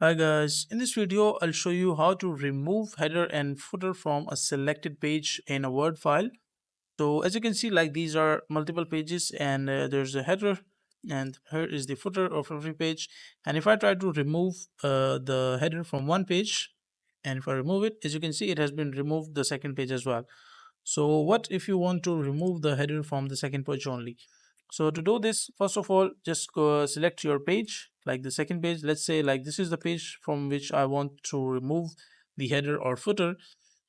Hi guys, in this video I'll show you how to remove header and footer from a selected page in a Word file. So as you can see, like these are multiple pages and there's a header and here is the footer of every page. And if I try to remove the header from one page, and if I remove it, as you can see, it has been removed the second page as well. So what if you want to remove the header from the second page only? So to do this, first of all, just select your page, like the second page. Let's say like this is the page from which I want to remove the header or footer,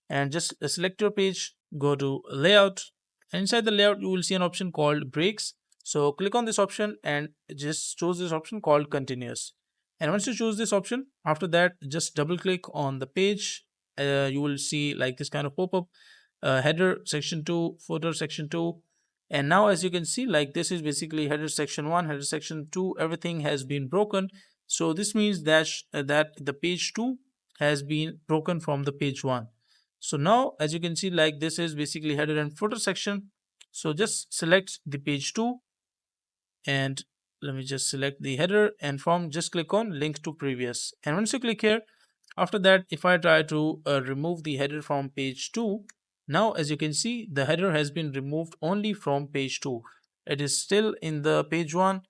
and just select your page, go to layout, and inside the layout you will see an option called breaks. So click on this option and just choose this option called continuous. And once you choose this option, after that just double click on the page. You will see like this kind of pop-up, header section 2, footer section 2. And now as you can see, like this is basically header section 1, header section 2, everything has been broken. So this means that that the page 2 has been broken from the page 1. So now as you can see, like this is basically header and footer section. So just select the page 2 and let me just select the header, and from just click on link to previous. And once you click here, after that, if I try to remove the header from page 2, now as you can see, the header has been removed only from page 2. It is still in the page 1,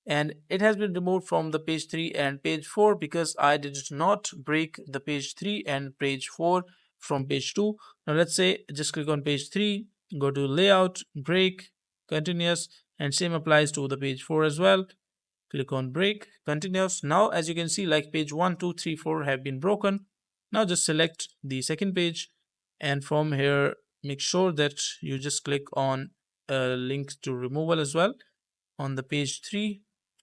and it has been removed from the page 3 and page 4 because I did not break the page 3 and page 4 from page 2. Now let's say just click on page 3, go to layout, break, continuous, and same applies to the page 4 as well. Click on break, continuous. Now as you can see, like page 1, 2, 3, 4 have been broken. Now just select the second page, and from here make sure that you just click on link to removal as well. On the page 3,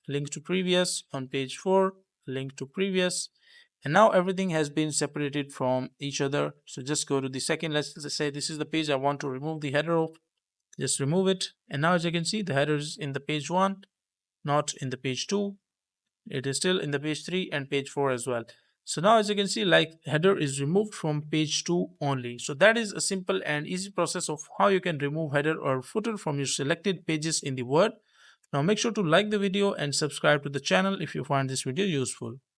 link to previous. On page 4, link to previous. And now everything has been separated from each other. So just go to the second. Let's say this is the page I want to remove the header of. Just remove it. And now as you can see, the header is in the page 1, not in the page 2. It is still in the page 3 and page 4 as well. So now as you can see, like header is removed from page 2 only. So that is a simple and easy process of how you can remove header or footer from your selected pages in the Word. Now make sure to like the video and subscribe to the channel if you find this video useful.